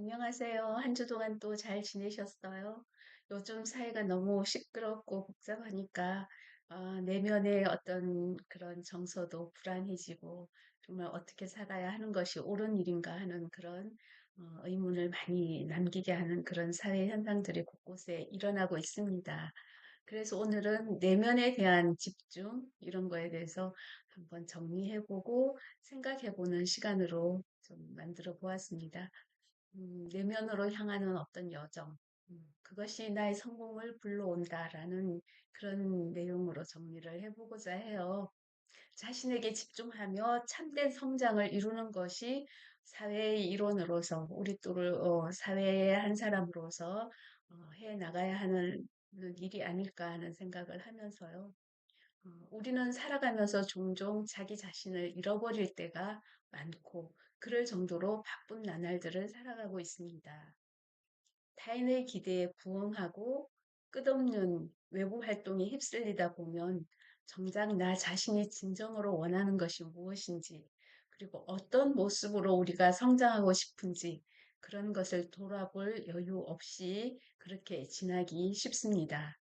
안녕하세요. 한 주 동안 또 잘 지내셨어요? 요즘 사회가 너무 시끄럽고 복잡하니까 내면의 어떤 그런 정서도 불안해지고 정말 어떻게 살아야 하는 것이 옳은 일인가 하는 그런 의문을 많이 남기게 하는 그런 사회 현상들이 곳곳에 일어나고 있습니다. 그래서 오늘은 내면에 대한 집중 이런 거에 대해서 한번 정리해보고 생각해보는 시간으로 좀 만들어 보았습니다. 내면으로 향하는 어떤 여정, 그것이 나의 성공을 불러온다라는 그런 내용으로 정리를 해보고자 해요. 자신에게 집중하며 참된 성장을 이루는 것이 사회의 일원으로서 우리 또를 사회의 한 사람으로서 해 나가야 하는 일이 아닐까 하는 생각을 하면서요. 우리는 살아가면서 종종 자기 자신을 잃어버릴 때가 많고 그럴 정도로 바쁜 나날들을 살아가고 있습니다. 타인의 기대에 부응하고 끝없는 외부 활동에 휩쓸리다 보면 정작 나 자신이 진정으로 원하는 것이 무엇인지, 그리고 어떤 모습으로 우리가 성장하고 싶은지 그런 것을 돌아볼 여유 없이 그렇게 지나기 쉽습니다.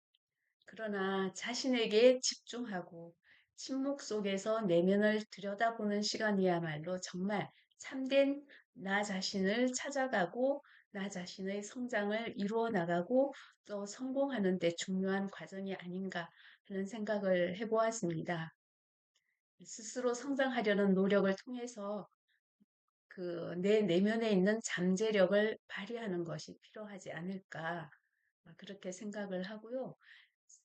그러나 자신에게 집중하고 침묵 속에서 내면을 들여다보는 시간이야말로 정말 참된 나 자신을 찾아가고 나 자신의 성장을 이루어 나가고 또 성공하는 데 중요한 과정이 아닌가 하는 생각을 해보았습니다. 스스로 성장하려는 노력을 통해서 그 내 내면에 있는 잠재력을 발휘하는 것이 필요하지 않을까 그렇게 생각을 하고요.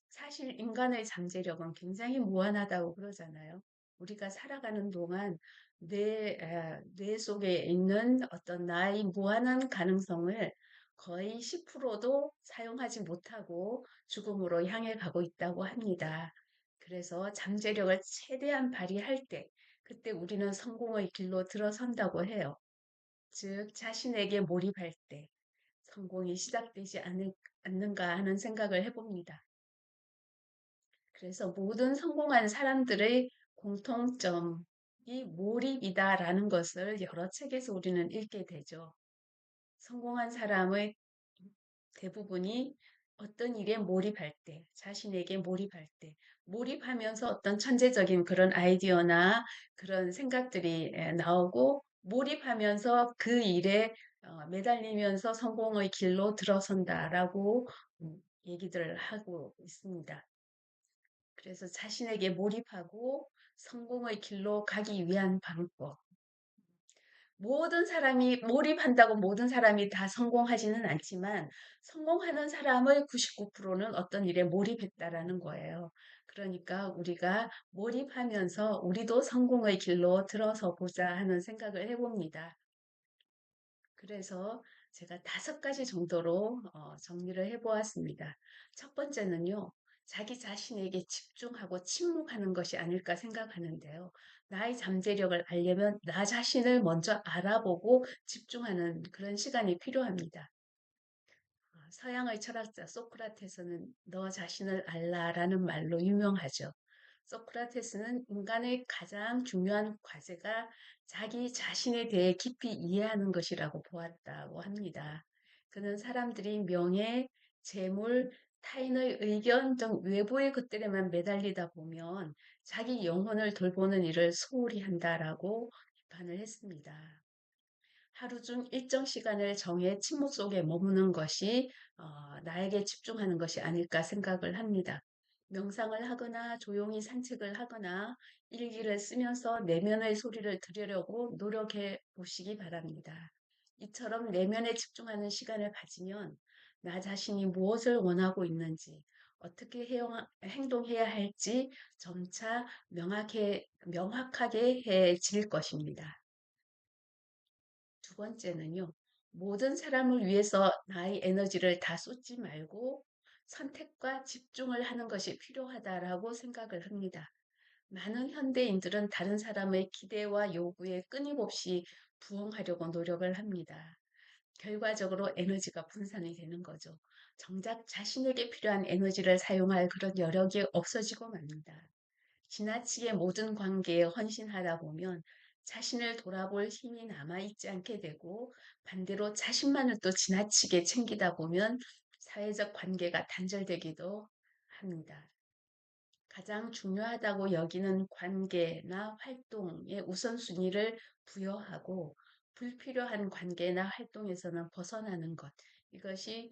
사실 인간의 잠재력은 굉장히 무한하다고 그러잖아요. 우리가 살아가는 동안 뇌 속에 있는 어떤 나의 무한한 가능성을 거의 10%도 사용하지 못하고 죽음으로 향해 가고 있다고 합니다. 그래서 잠재력을 최대한 발휘할 때, 그때 우리는 성공의 길로 들어선다고 해요. 즉, 자신에게 몰입할 때 성공이 시작되지 않는가 하는 생각을 해봅니다. 그래서 모든 성공한 사람들의 공통점이 몰입이다라는 것을 여러 책에서 우리는 읽게 되죠. 성공한 사람의 대부분이 어떤 일에 몰입할 때, 자신에게 몰입할 때, 몰입하면서 어떤 천재적인 그런 아이디어나 그런 생각들이 나오고, 몰입하면서 그 일에 매달리면서 성공의 길로 들어선다라고 얘기들을 하고 있습니다. 그래서 자신에게 몰입하고 성공의 길로 가기 위한 방법. 모든 사람이 몰입한다고 모든 사람이 다 성공하지는 않지만 성공하는 사람의 99%는 어떤 일에 몰입했다라는 거예요. 그러니까 우리가 몰입하면서 우리도 성공의 길로 들어서 보자 하는 생각을 해봅니다. 그래서 제가 5가지 정도로 정리를 해보았습니다. 첫 번째는요, 자기 자신에게 집중하고 침묵하는 것이 아닐까 생각하는데요. 나의 잠재력을 알려면 나 자신을 먼저 알아보고 집중하는 그런 시간이 필요합니다. 서양의 철학자 소크라테스는 너 자신을 알라라는 말로 유명하죠. 소크라테스는 인간의 가장 중요한 과제가 자기 자신에 대해 깊이 이해하는 것이라고 보았다고 합니다. 그는 사람들이 명예, 재물, 타인의 의견 등 외부의 것들에만 매달리다 보면 자기 영혼을 돌보는 일을 소홀히 한다라고 비판을 했습니다. 하루 중 일정 시간을 정해 침묵 속에 머무는 것이 나에게 집중하는 것이 아닐까 생각을 합니다. 명상을 하거나 조용히 산책을 하거나 일기를 쓰면서 내면의 소리를 들으려고 노력해 보시기 바랍니다. 이처럼 내면에 집중하는 시간을 가지면 나 자신이 무엇을 원하고 있는지, 어떻게 행동해야 할지 점차 명확하게 해질 것입니다. 두 번째는요, 모든 사람을 위해서 나의 에너지를 다 쏟지 말고 선택과 집중을 하는 것이 필요하다라고 생각을 합니다. 많은 현대인들은 다른 사람의 기대와 요구에 끊임없이 부응하려고 노력을 합니다. 결과적으로 에너지가 분산이 되는 거죠. 정작 자신에게 필요한 에너지를 사용할 그런 여력이 없어지고 맙니다. 지나치게 모든 관계에 헌신하다 보면 자신을 돌아볼 힘이 남아있지 않게 되고 반대로 자신만을 또 지나치게 챙기다 보면 사회적 관계가 단절되기도 합니다. 가장 중요하다고 여기는 관계나 활동에 우선순위를 부여하고 불필요한 관계나 활동에서는 벗어나는 것, 이것이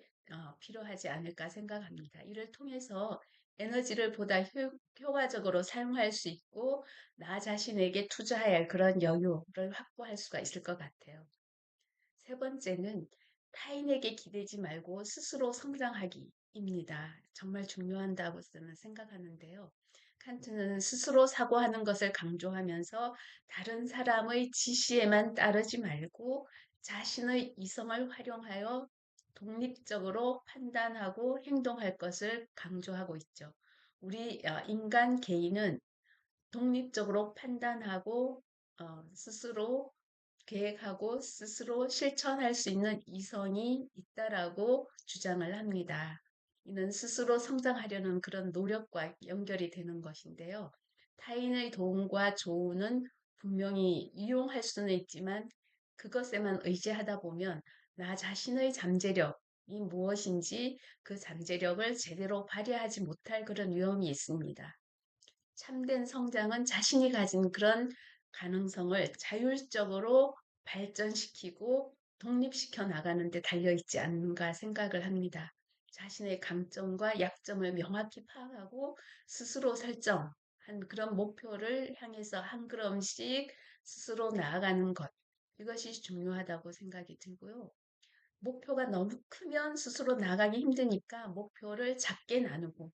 필요하지 않을까 생각합니다. 이를 통해서 에너지를 보다 효과적으로 사용할 수 있고 나 자신에게 투자해야 할 그런 여유를 확보할 수가 있을 것 같아요. 세 번째는 타인에게 기대지 말고 스스로 성장하기입니다. 정말 중요한다고 저는 생각하는데요. 칸트는 스스로 사고하는 것을 강조하면서 다른 사람의 지시에만 따르지 말고 자신의 이성을 활용하여 독립적으로 판단하고 행동할 것을 강조하고 있죠. 우리 인간 개인은 독립적으로 판단하고 스스로 계획하고 스스로 실천할 수 있는 이성이 있다라고 주장을 합니다. 이는 스스로 성장하려는 그런 노력과 연결이 되는 것인데요. 타인의 도움과 조언은 분명히 이용할 수는 있지만 그것에만 의지하다 보면 나 자신의 잠재력이 무엇인지 그 잠재력을 제대로 발휘하지 못할 그런 위험이 있습니다. 참된 성장은 자신이 가진 그런 가능성을 자율적으로 발전시키고 독립시켜 나가는 데 달려있지 않는가 생각을 합니다. 자신의 강점과 약점을 명확히 파악하고 스스로 설정한 그런 목표를 향해서 한 걸음씩 스스로 나아가는 것. 이것이 중요하다고 생각이 들고요. 목표가 너무 크면 스스로 나가기 힘드니까 목표를 작게 나누고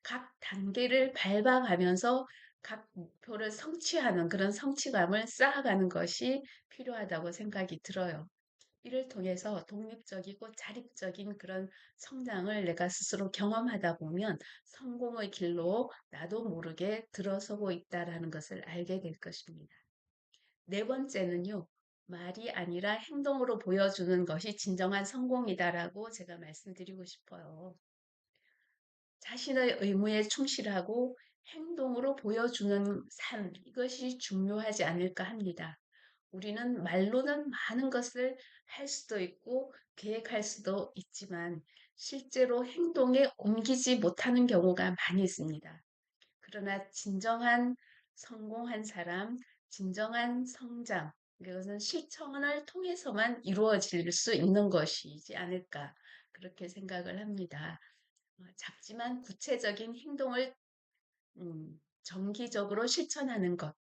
각 단계를 밟아가면서 각 목표를 성취하는 그런 성취감을 쌓아가는 것이 필요하다고 생각이 들어요. 이를 통해서 독립적이고 자립적인 그런 성장을 내가 스스로 경험하다 보면 성공의 길로 나도 모르게 들어서고 있다라는 것을 알게 될 것입니다. 네 번째는요. 말이 아니라 행동으로 보여주는 것이 진정한 성공이다라고 제가 말씀드리고 싶어요. 자신의 의무에 충실하고 행동으로 보여주는 삶, 이것이 중요하지 않을까 합니다. 우리는 말로는 많은 것을 할 수도 있고 계획할 수도 있지만 실제로 행동에 옮기지 못하는 경우가 많이 있습니다. 그러나 진정한 성공한 사람, 진정한 성장, 이것은 실천을 통해서만 이루어질 수 있는 것이지 않을까 그렇게 생각을 합니다. 작지만 구체적인 행동을 정기적으로 실천하는 것.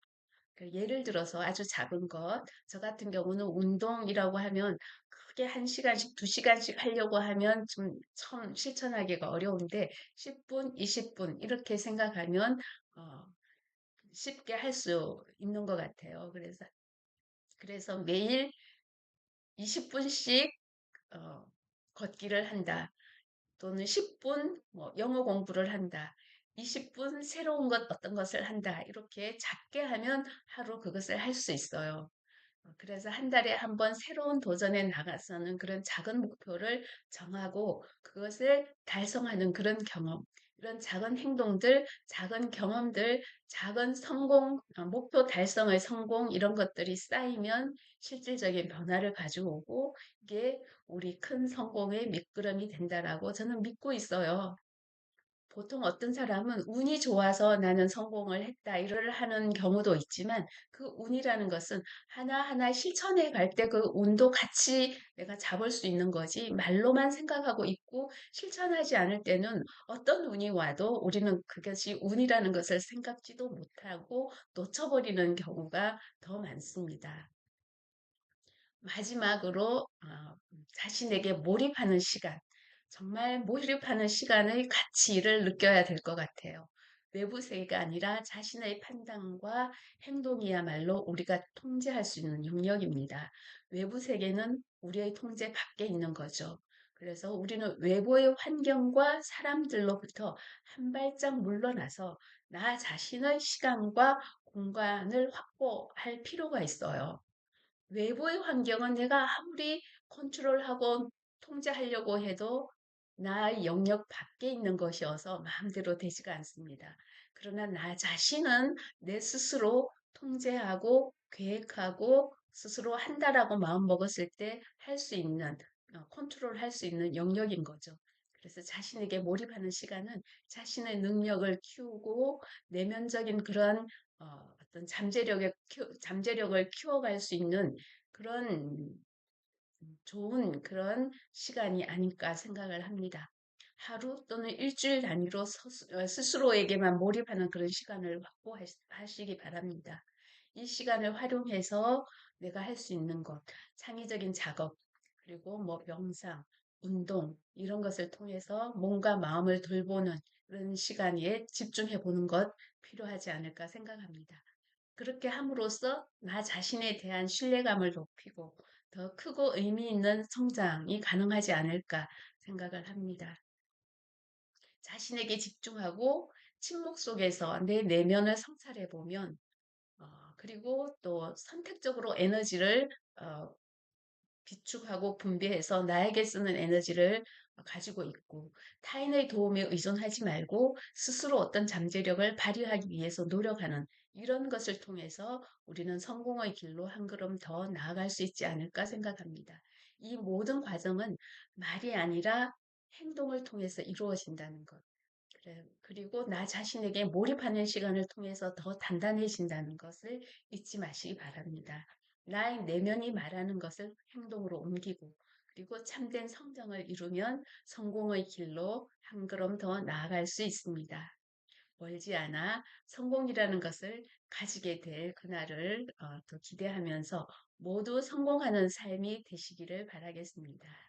그 예를 들어서 아주 작은 것, 저 같은 경우는 운동이라고 하면 크게 1시간씩, 2시간씩 하려고 하면 좀 처음 실천하기가 어려운데 10분, 20분 이렇게 생각하면 어, 쉽게 할 수 있는 것 같아요. 그래서 매일 20분씩 걷기를 한다. 또는 10분 뭐 영어 공부를 한다. 20분 새로운 것 어떤 것을 한다. 이렇게 작게 하면 하루 그것을 할 수 있어요. 그래서 한 달에 한 번 새로운 도전에 나가서는 그런 작은 목표를 정하고 그것을 달성하는 그런 경험, 이런 작은 행동들, 작은 경험들, 작은 성공, 목표 달성의 성공 이런 것들이 쌓이면 실질적인 변화를 가져오고 이게 우리 큰 성공의 밑거름이 된다라고 저는 믿고 있어요. 보통 어떤 사람은 운이 좋아서 나는 성공을 했다 이를 하는 경우도 있지만 그 운이라는 것은 하나하나 실천해 갈 때 그 운도 같이 내가 잡을 수 있는 거지 말로만 생각하고 있고 실천하지 않을 때는 어떤 운이 와도 우리는 그것이 운이라는 것을 생각지도 못하고 놓쳐버리는 경우가 더 많습니다. 마지막으로 자신에게 몰입하는 시간, 정말 몰입하는 시간의 가치를 느껴야 될 것 같아요. 외부 세계가 아니라 자신의 판단과 행동이야말로 우리가 통제할 수 있는 영역입니다. 외부 세계는 우리의 통제 밖에 있는 거죠. 그래서 우리는 외부의 환경과 사람들로부터 한 발짝 물러나서 나 자신의 시간과 공간을 확보할 필요가 있어요. 외부의 환경은 내가 아무리 컨트롤하고 통제하려고 해도 나의 영역 밖에 있는 것이어서 마음대로 되지가 않습니다. 그러나 나 자신은 내 스스로 통제하고 계획하고 스스로 한다라고 마음 먹었을 때 할 수 있는, 컨트롤 할 수 있는 영역인 거죠. 그래서 자신에게 몰입하는 시간은 자신의 능력을 키우고 내면적인 그런 어떤 잠재력을 키워갈 수 있는 그런 좋은 그런 시간이 아닐까 생각을 합니다. 하루 또는 일주일 단위로 스스로에게만 몰입하는 그런 시간을 확보하시기 바랍니다. 이 시간을 활용해서 내가 할 수 있는 것, 창의적인 작업, 그리고 뭐 명상, 운동, 이런 것을 통해서 몸과 마음을 돌보는 그런 시간에 집중해 보는 것 필요하지 않을까 생각합니다. 그렇게 함으로써 나 자신에 대한 신뢰감을 높이고 더 크고 의미 있는 성장이 가능하지 않을까 생각을 합니다. 자신에게 집중하고 침묵 속에서 내 내면을 성찰해 보면, 그리고 또 선택적으로 에너지를 어, 비축하고 분배해서 나에게 쓰는 에너지를 가지고 있고, 타인의 도움에 의존하지 말고 스스로 어떤 잠재력을 발휘하기 위해서 노력하는 이런 것을 통해서 우리는 성공의 길로 한 걸음 더 나아갈 수 있지 않을까 생각합니다. 이 모든 과정은 말이 아니라 행동을 통해서 이루어진다는 것. 그리고 나 자신에게 몰입하는 시간을 통해서 더 단단해진다는 것을 잊지 마시기 바랍니다. 나의 내면이 말하는 것을 행동으로 옮기고, 그리고 참된 성장을 이루면 성공의 길로 한 걸음 더 나아갈 수 있습니다. 멀지 않아 성공이라는 것을 가지게 될 그날을 또 기대하면서 모두 성공하는 삶이 되시기를 바라겠습니다.